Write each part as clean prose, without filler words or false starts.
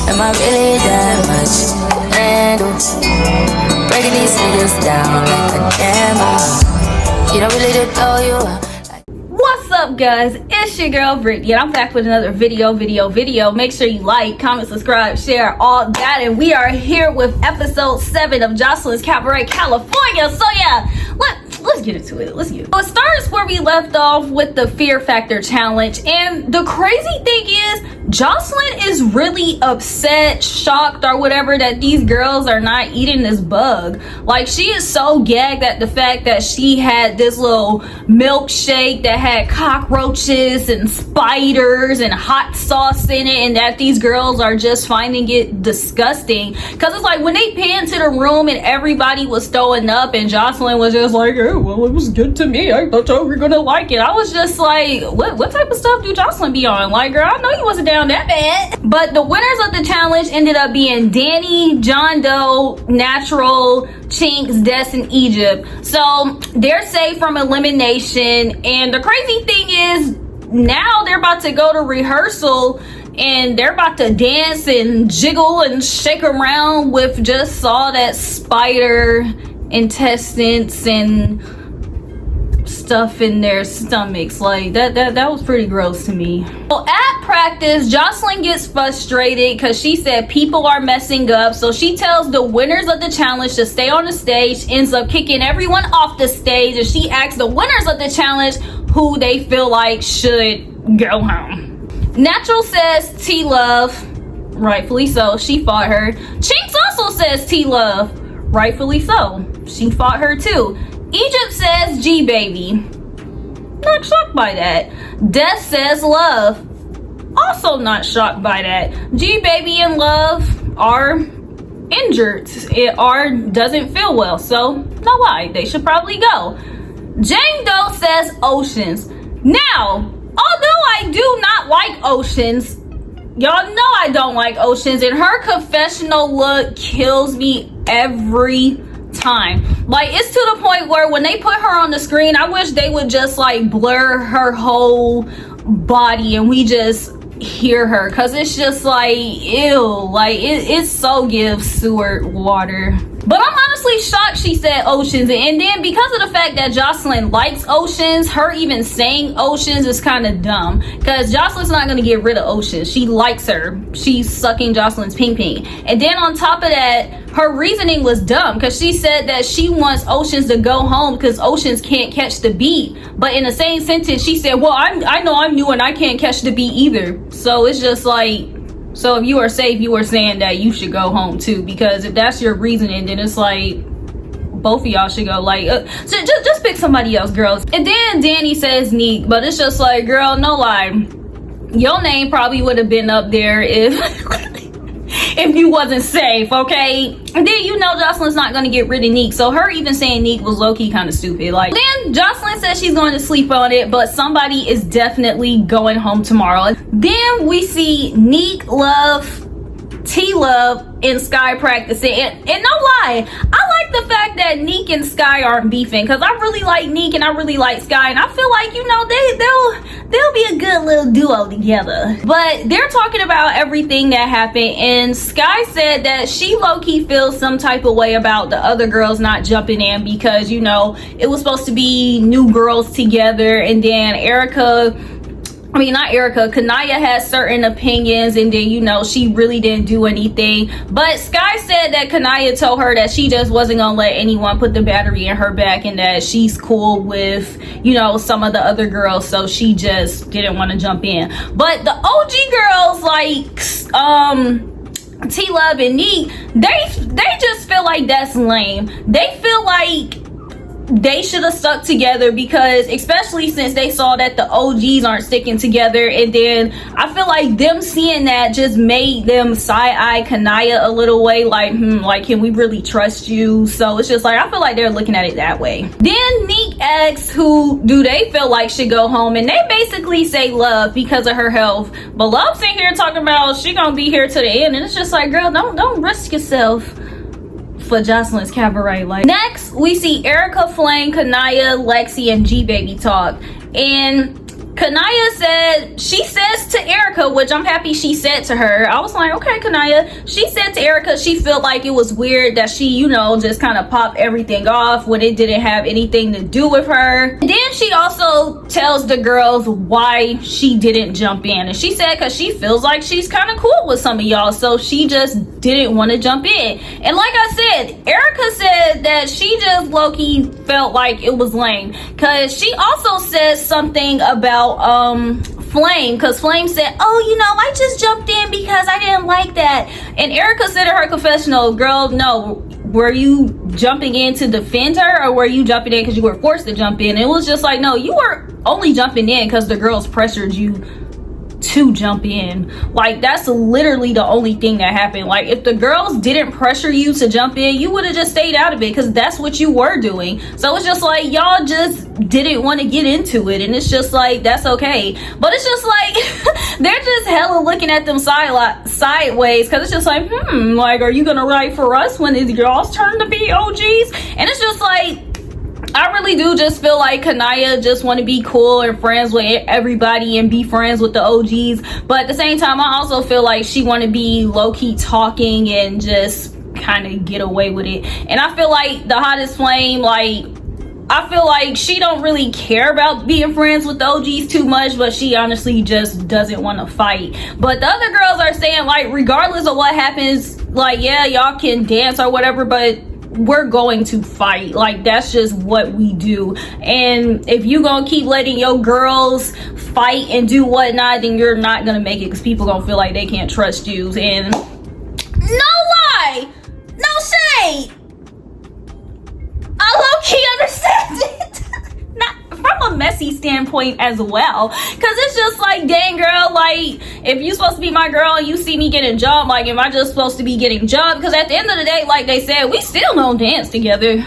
Am I really that much to handle? Breaking these niggas down like a camel. You don't really to throw you up. What's up, guys? It's your girl Brittany, and I'm back with another video. Make sure you like, comment, subscribe, share, all that. And we are here with episode 7 of Joseline'S Cabaret, California. So yeah, let's get into it. So it starts where we left off with the Fear Factor challenge, and the crazy thing is Jocelyn is really upset, shocked, or whatever that these girls are not eating this bug. Like, she is so gagged at the fact that she had this little milkshake that had cockroaches and spiders and hot sauce in it, and that these girls are just finding it disgusting. Because it's like when they panned to the room and everybody was throwing up and Jocelyn was just like, oh, well, it was good to me, I thought y'all were gonna like it. I was just like, what type of stuff do Jocelyn be on? Like, girl, I know you wasn't down that bad. But the winners of the challenge ended up being Danny, John Doe, Natural, Chinks, Des, and Egypt. So they're safe from elimination. And the crazy thing is now they're about to go to rehearsal and they're about to dance and jiggle and shake around with just all that spider intestines and stuff in their stomachs. Like that was pretty gross to me. Well, at practice, Jocelyn gets frustrated because she said people are messing up, so she tells the winners of the challenge to stay on the stage, ends up kicking everyone off the stage, and she asks the winners of the challenge who they feel like should go home. Natural says T-Love, rightfully so, she fought her. Chinks also says T-Love, rightfully so, she fought her too. Egypt says G-Baby, not shocked by that. Des says Love, also not shocked by that. G-Baby and Love are injured or doesn't feel well, so no lie, they should probably go. Jane Doe says Oceans. Now, although I do not like Oceans, y'all know I don't like Oceans, and her confessional look kills me every time. Like, it's to the point where when they put her on the screen, I wish they would just like blur her whole body and we just hear her, because it's just like, ew, like it so gives sewer water. But I'm honestly shocked she said Oceans, and then because of the fact that Jocelyn likes Oceans, her even saying Oceans is kind of dumb, because Jocelyn's not going to get rid of Oceans. She likes her. She's sucking Jocelyn's ping. And then on top of that, her reasoning was dumb, because she said that she wants Oceans to go home because Oceans can't catch the beat. But in the same sentence, she said, well, I know I'm new and I can't catch the beat either. So it's just like, so if you are safe, you are saying that you should go home too, because if that's your reasoning, then it's like both of y'all should go. Like, so just pick somebody else, girls. And then Danny says Neek, but it's just like, girl, no lie, your name probably would have been up there if if you wasn't safe, okay? And then you know Jocelyn's not gonna get rid of Neek, so her even saying Neek was low-key kind of stupid. Like, then Jocelyn says she's going to sleep on it, but somebody is definitely going home tomorrow. Then we see Neek, Love, T-Love, and Sky practicing, and no lie, I like the fact that Neek and Sky aren't beefing, because I really like Neek and I really like Sky, and I feel like, you know, they'll be a good little duo together. But they're talking about everything that happened, and Sky said that she low-key feels some type of way about the other girls not jumping in, because, you know, it was supposed to be new girls together, and then Kanaya has certain opinions, and then, you know, she really didn't do anything. But Sky said that Kanaya told her that she just wasn't gonna let anyone put the battery in her back, and that she's cool with, you know, some of the other girls, so she just didn't want to jump in. But the OG girls, like T-Love and Neek, they just feel like that's lame. They feel like they should have stuck together, because especially since they saw that the OGs aren't sticking together, and then I feel like them seeing that just made them side-eye Kanaya a little way, like, like, can we really trust you? So it's just like, I feel like they're looking at it that way. Then Neek asks who do they feel like should go home, and they basically say Love because of her health. But Love's sitting here talking about she gonna be here to the end, and it's just like, girl, don't risk yourself for Joseline'S Cabaret. Like, next we see Erica, Flame, Kanaya, Lexi, and G-Baby talk, and Kanaya said, she says to Erica, which I'm happy she said to her. I was like, okay, Kanaya. She said to Erica she felt like it was weird that she, you know, just kind of popped everything off when it didn't have anything to do with her. And then she also tells the girls why she didn't jump in. And she said because she feels like she's kind of cool with some of y'all, so she just didn't want to jump in. And like I said, Erica said that she just low-key felt like it was lame, because she also said something about Flame, because Flame said, oh, you know, I just jumped in because I didn't like that. And Erica said in her confessional, girl, no, were you jumping in to defend her, or were you jumping in because you were forced to jump in? And it was just like, no, you were only jumping in because the girls pressured you to jump in. Like, that's literally the only thing that happened. Like, if the girls didn't pressure you to jump in, you would have just stayed out of it, because that's what you were doing. So it's just like, y'all just didn't want to get into it, and it's just like, that's okay. But it's just like they're just hella looking at them sideways, because it's just like, like, are you gonna write for us when it's y'all's turn to be OGs? And it's just like, I really do just feel like Kanaya just want to be cool and friends with everybody and be friends with the OGs. But at the same time, I also feel like she want to be low-key talking and just kind of get away with it. And I feel like the Hottest Flame, like, I feel like she don't really care about being friends with the OGs too much, but she honestly just doesn't want to fight. But the other girls are saying, like, regardless of what happens, like, yeah, y'all can dance or whatever, but we're going to fight. Like, that's just what we do. And if you gonna keep letting your girls fight and do whatnot, then you're not gonna make it, because people gonna feel like they can't trust you. And no lie, no shade, I low-key understand it. Not from a messy standpoint as well, because it's just like, dang girl, like, if you supposed to be my girl and you see me getting jumped, like, am I just supposed to be getting jumped? Because at the end of the day, like they said, we still don't dance together,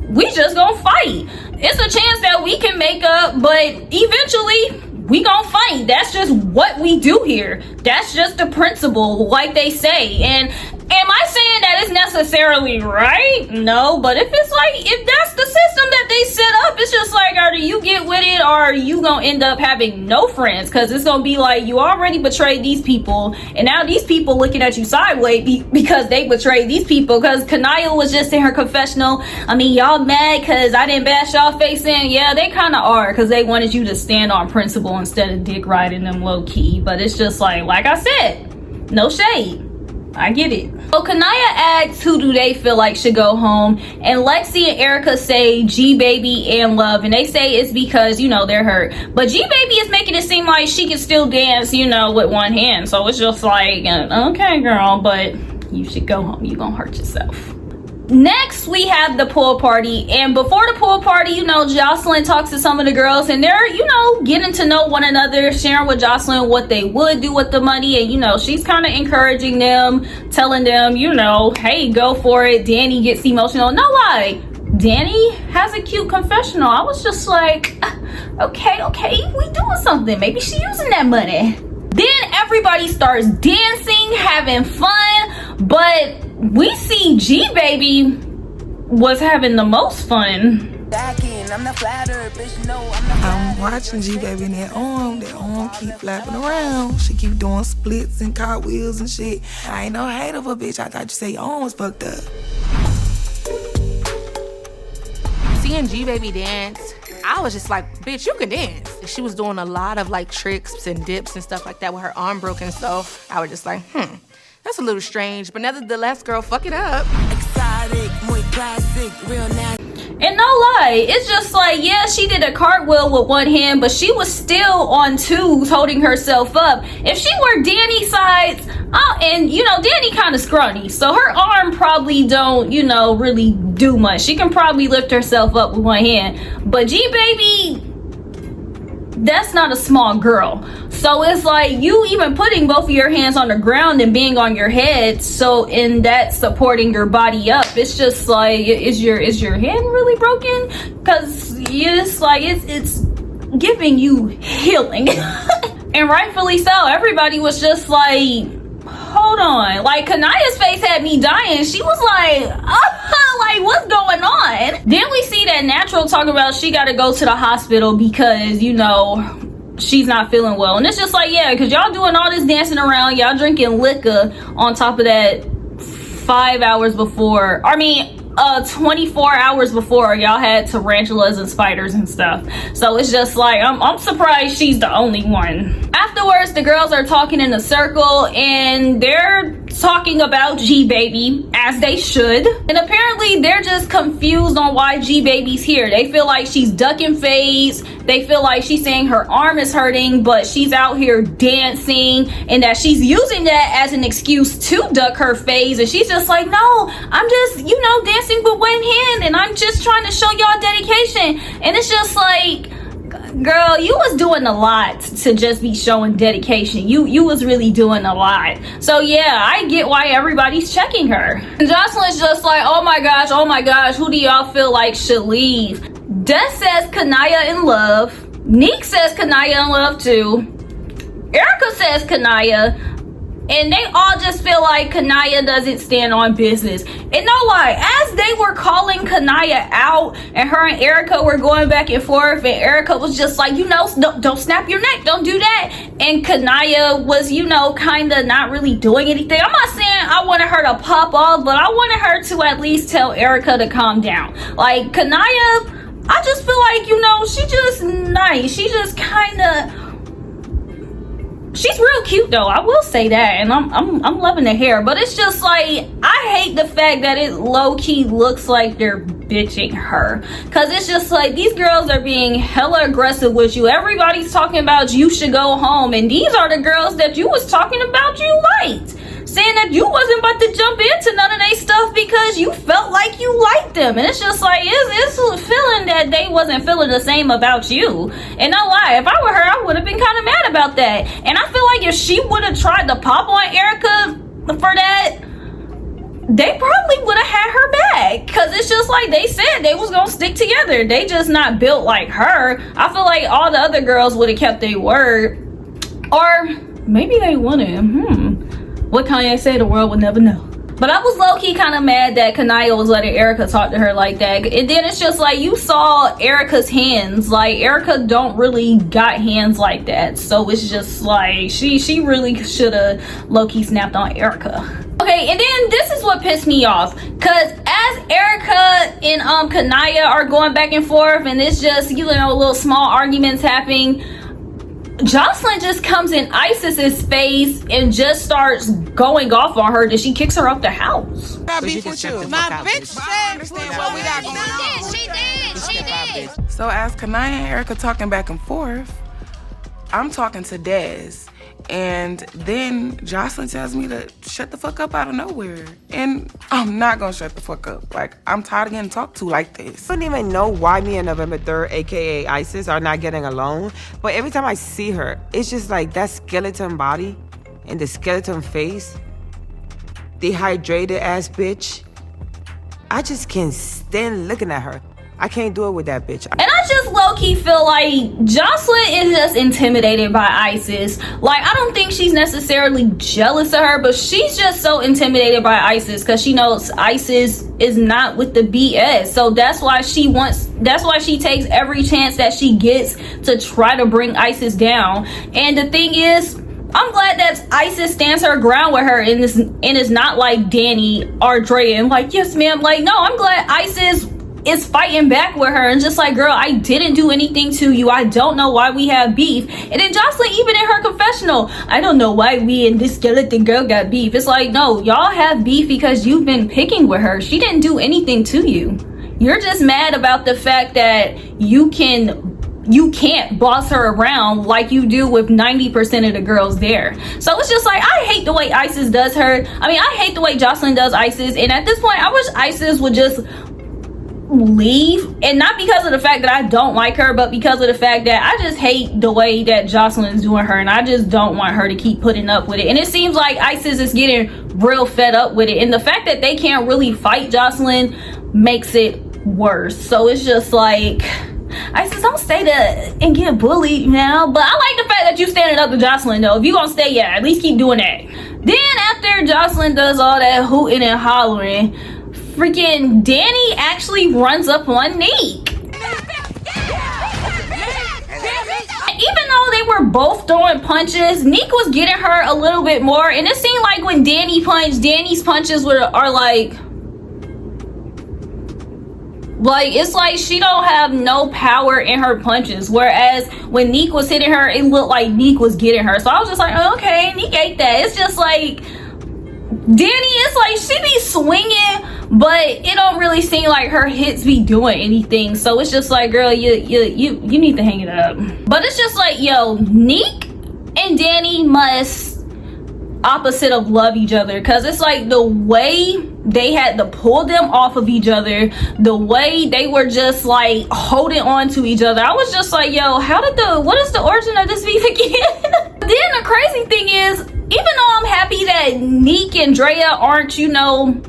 we just gonna fight. It's a chance that we can make up, but eventually we gonna fight. That's just what we do here. That's just the principle, like they say. And am I saying that it's necessarily right? No, but if it's like, if that's the system that they set up, it's just like, either you get with it or you gonna end up having no friends, because it's gonna be like, you already betrayed these people, and now these people looking at you sideways because they betrayed these people. Because Kanaya was just in her confessional, I mean, y'all mad because I didn't bash y'all face in? Yeah, they kind of are, because they wanted you to stand on principle instead of dick riding them low-key. But it's just like I said, no shade, I get it. So Kanaya asks who do they feel like should go home, and Lexi and Erica say G Baby and Love, and they say it's because, you know, they're hurt. But G Baby is making it seem like she can still dance, you know, with one hand. So it's just like, okay girl, but you should go home, you gonna hurt yourself. Next, we have the pool party, and before the pool party, you know, Jocelyn talks to some of the girls, and they're, you know, getting to know one another, sharing with Jocelyn what they would do with the money. And, you know, she's kind of encouraging them, telling them, you know, hey, go for it. Danny gets emotional. No lie, Danny has a cute confessional. I was just like, okay, we doing something. Maybe she using that money. Then everybody starts dancing, having fun, but we see G Baby was having the most fun. I'm watching G Baby and that arm keep flapping around. She keep doing splits and cartwheels and shit. I ain't no hate of a bitch. I thought you say your arm was fucked up. Seeing G Baby dance, I was just like, bitch, you can dance. She was doing a lot of like tricks and dips and stuff like that with her arm broken. So I was just like, that's a little strange. But nevertheless, girl, fuck it up. Exotic, muy classic, real natural. And no lie, it's just like, yeah, she did a cartwheel with one hand, but she was still on twos holding herself up. If she were Danny's sides, and you know, Danny kind of scrawny, so her arm probably don't, you know, really do much. She can probably lift herself up with one hand. But G Baby, that's not a small girl. So it's like, you even putting both of your hands on the ground and being on your head, so in that supporting your body up, it's just like, is your hand really broken? Because it's like, it's giving you healing. And rightfully so. Everybody was just like, hold on. Like, Kanaya's face had me dying. She was like, like, what's going on? Then we see that Natural talk about she got to go to the hospital because, you know, she's not feeling well. And it's just like, yeah, because y'all doing all this dancing around, y'all drinking liquor on top of that 5 hours before, 24 hours before y'all had tarantulas and spiders and stuff. So it's just like, I'm surprised she's the only one. Afterwards, the girls are talking in a circle and they're talking about G-Baby, as they should. And apparently they're just confused on why G-Baby's here. They feel like she's ducking fades. They feel like she's saying her arm is hurting, but she's out here dancing, and that she's using that as an excuse to duck her fades. And she's just like, no, I'm just, dancing with one hand, and I'm just trying to show y'all dedication. And it's just like, girl, you was doing a lot to just be showing dedication. You was really doing a lot. So yeah, I get why everybody's checking her. And Jocelyn's just like, oh my gosh, who do y'all feel like should leave? Des says Kanaya in love. Neek says Kanaya in love too. Erica says Kanaya. And they all just feel like Kanaya doesn't stand on business. And no lie, as they were calling Kanaya out and her and Erica were going back and forth, and Erica was just like, don't snap your neck, don't do that. And Kanaya was, kind of not really doing anything. I'm not saying I wanted her to pop off, but I wanted her to at least tell Erica to calm down. Like, Kanaya, I just feel like, she just nice. She just kind of... She's real cute though, I will say that, and I'm loving the hair, but it's just like, I hate the fact that it low-key looks like they're bitching her, because it's just like, these girls are being hella aggressive with you. Everybody's talking about you should go home, and these are the girls that you was talking about you liked, saying that you wasn't about to jump into none of their stuff because you felt like you liked them. And it's just like, it's a feeling that they wasn't feeling the same about you. And no lie, if I were her, I would have been kind of mad about that. And I feel like if she would have tried to pop on Erica for that, they probably would have had her back, because it's just like, they said they was gonna stick together. They just not built like her. I feel like all the other girls would have kept their word, or maybe they wouldn't. What Kanye say, the world would never know. But I was low-key kind of mad that Kanaya was letting Erica talk to her like that. And then it's just like, you saw Erica's hands. Like, Erica don't really got hands like that. So it's just like, she really should have low-key snapped on Erica. Okay, and then this is what pissed me off. Because as Erica and Kanaya are going back and forth, and it's just, little small arguments happening, Jocelyn just comes in Isis's face and just starts going off on her. That she kicks her up the house. My bitch said what we got going on. She did. So as Kanaya and Erica talking back and forth, I'm talking to Des. And then Jocelyn tells me to shut the fuck up out of nowhere. And I'm not gonna shut the fuck up. Like, I'm tired of getting talked to like this. I don't even know why me and November 3rd, aka Isis, are not getting along. But every time I see her, it's just like that skeleton body and the skeleton face, dehydrated ass bitch. I just can't stand looking at her. I can't do it with that bitch. And I just low-key feel like Jocelyn is just intimidated by Isis. Like, I don't think she's necessarily jealous of her, but she's just so intimidated by Isis because she knows Isis is not with the BS. So that's why she takes every chance that she gets to try to bring Isis down. And the thing is, I'm glad that Isis stands her ground with her and is not like Danny or Dre and like, yes ma'am. Like, no, I'm glad Isis is fighting back with her and just like, girl, I didn't do anything to you. I don't know why we have beef. And then Jocelyn, even in her confessional, I don't know why we and this skeleton girl got beef. It's like, no, y'all have beef because you've been picking with her. She didn't do anything to you. You're just mad about the fact that you can't boss her around like you do with 90% of the girls there. So it's just like, I hate the way Isis does her. I hate the way Jocelyn does Isis. And at this point, I wish Isis would just leave, and not because of the fact that I don't like her, but because of the fact that I just hate the way that Jocelyn is doing her, and I just don't want her to keep putting up with it. And it seems like Isis is getting real fed up with it, and the fact that they can't really fight Jocelyn makes it worse. So it's just like, Isis, don't stay there and get bullied now. But I like the fact that you standing up to Jocelyn though. If you gonna stay, yeah, at least keep doing that. Then after Jocelyn does all that hooting and hollering, freaking Danny actually runs up on Neek. Even though they were both throwing punches. Neek was getting her a little bit more, and it seemed like when Danny punched, Danny's punches are like it's like she don't have no power in her punches, whereas when Neek was hitting her, it looked like Neek was getting her. So I was just like, oh, okay, Neek ate that. It's just like Danny, it's like she be swinging, but it don't really seem like her hits be doing anything. So it's just like, girl, you need to hang it up. But it's just like, yo, Neek and Danny must opposite of love each other, because it's like the way they had to pull them off of each other, the way they were just like holding on to each other. I was just like, yo, what is the origin of this beef again? Then the crazy thing is, even though I'm happy that Neek and Drea aren't, you know,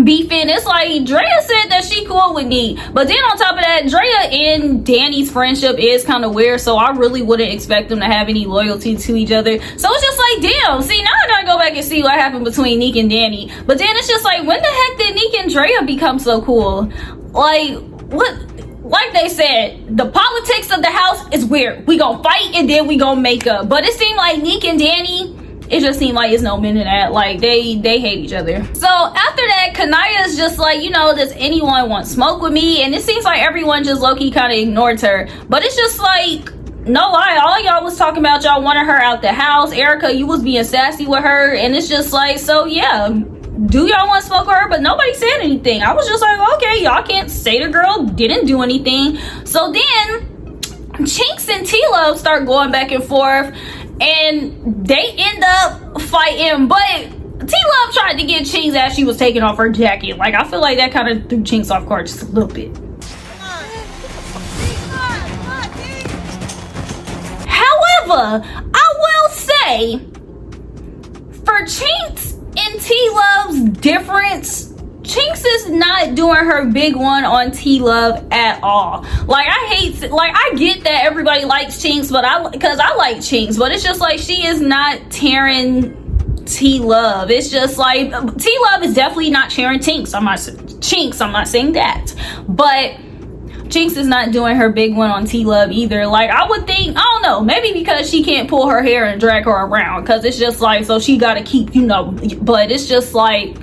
beefing, it's like Drea said that she cool with Neek, but then on top of that, Drea and Danny's friendship is kind of weird, so I really wouldn't expect them to have any loyalty to each other. So it's just like, damn, see, now I gotta go back and see what happened between Neek and Danny. But then it's just like, when the heck did Neek and Drea become so cool? Like, what? Like they said, the politics of the house is weird. We gonna fight and then we gonna make up. But it seemed like Neek and Danny, it just seemed like it's no men in that. Like, they hate each other. So after that, Kanaya's just like, you know, does anyone want smoke with me? And it seems like everyone just low-key kind of ignored her. But it's just like, no lie, all y'all was talking about y'all wanted her out the house. Erica, you was being sassy with her. And it's just like, so yeah, do y'all want to smoke with her? But nobody said anything. I was just like, okay, y'all can't say the girl didn't do anything. So then Chinks and T-Love start going back and forth, and they end up fighting. But T-Love tried to get Chinks as she was taking off her jacket. Like, I feel like that kind of threw Chinks off guard just a little bit. However, I will say, for Chinks and T-Love's difference, Chinks is not doing her big one on T-Love at all. Like, I get that everybody likes Chinks, but because I like Chinks, but it's just like she is not tearing T-Love. It's just like T-Love is definitely not tearing Chinks. I'm not saying that, but Chinks is not doing her big one on T-Love either. Like, I would think, I don't know, maybe because she can't pull her hair and drag her around, because it's just like, so she gotta keep, you know, but it's just like,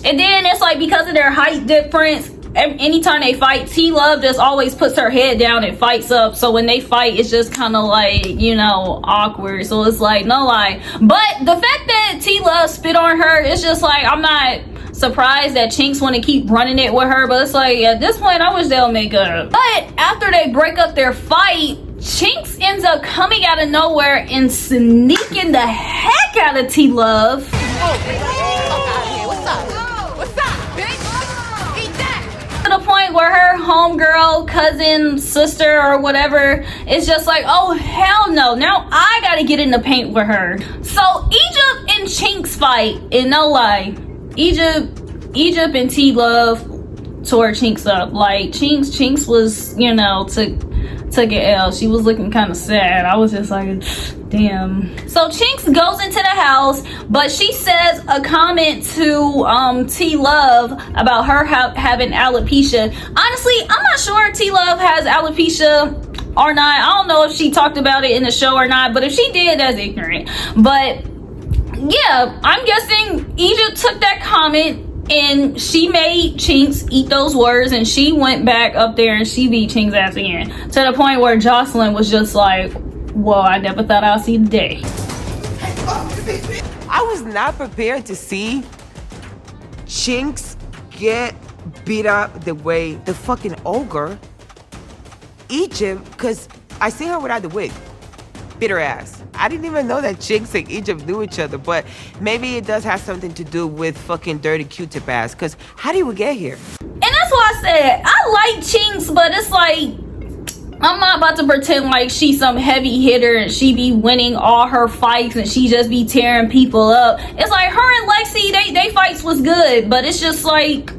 and then it's like, because of their height difference, anytime they fight, T-Love just always puts her head down and fights up. So when they fight, it's just kind of like, you know, awkward. So it's like, no lie. But the fact that T-Love spit on her, it's just like, I'm not surprised that Chinks want to keep running it with her. But it's like, at this point, I wish they'll make up. But after they break up their fight, Chinks ends up coming out of nowhere and sneaking the heck out of T-Love. To the point where her homegirl, cousin, sister, or whatever is just like, oh hell no, now I gotta get in the paint with her. So Egypt and Chinks fight, and no lie, Egypt and T-Love tore Chinks up. Like, Chinks was, you know, took an L. She was looking kind of sad. I was just like, damn. So Chinks goes into the house, but she says a comment to T-Love about her having alopecia. Honestly, I'm not sure if T-Love has alopecia or not. I don't know if she talked about it in the show or not, but if she did, that's ignorant. But yeah, I'm guessing Egypt took that comment and she made Chinks eat those words, and she went back up there and she beat Chinks' ass again, to the point where Jocelyn was just like, whoa, I never thought I'd see the day. I was not prepared to see Chinks get beat up the way the fucking ogre Egypt, because I see her without the wig. Beat her ass. I didn't even know that Chinks and Egypt knew each other, but maybe it does have something to do with fucking dirty Q-tip ass, because how did we get here? And that's why I said, I like Chinks, but it's like, I'm not about to pretend like she's some heavy hitter and she be winning all her fights and she just be tearing people up. It's like her and Lexi, they fights was good, but it's just like,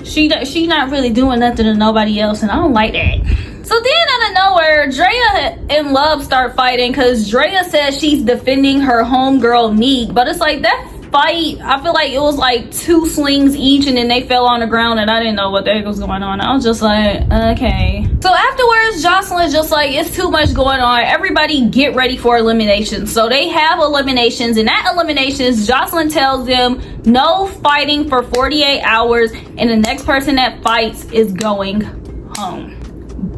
she not really doing nothing to nobody else, and I don't like that. So then out of nowhere, Drea and Love start fighting because Drea says she's defending her homegirl Neek, but it's like, that fight, I feel like it was like 2 slings each, and then they fell on the ground, and I didn't know what the heck was going on. I was just like, okay. So afterwards, Jocelyn just like, it's too much going on. Everybody get ready for eliminations. So they have eliminations, and at eliminations, Jocelyn tells them no fighting for 48 hours, and the next person that fights is going home.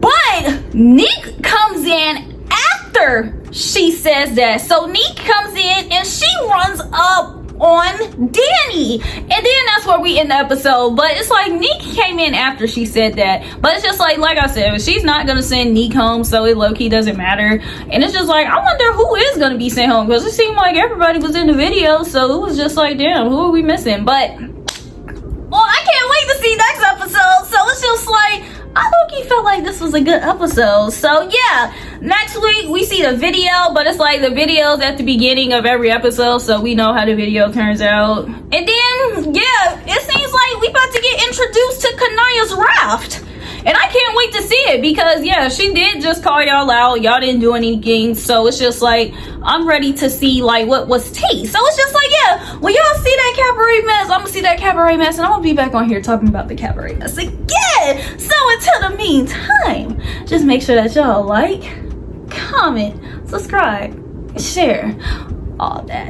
But Nick comes in after she says that. So Nick comes in and she runs up on Danny, and then that's where we end the episode. But it's like Nick came in after she said that, but it's just like I said, she's not gonna send Nick home, so it low-key doesn't matter. And it's just like, I wonder who is gonna be sent home, because it seemed like everybody was in the video, so it was just like, damn, who are we missing? But well, I can't wait to see next episode. So it's just like, I low-key felt like this was a good episode. So yeah, next week we see the video, but it's like the video's at the beginning of every episode, so we know how the video turns out. And then yeah, it seems like we about to get introduced to Kanaya's raft. And I can't wait to see it, because yeah, she did just call y'all out. Y'all didn't do anything. So it's just like, I'm ready to see like what was tea. So it's just like, yeah, when y'all see that cabaret mess, I'm gonna see that cabaret mess, and I'm gonna be back on here talking about the cabaret mess again. So until the meantime, just make sure that y'all like, comment, subscribe, share, all that.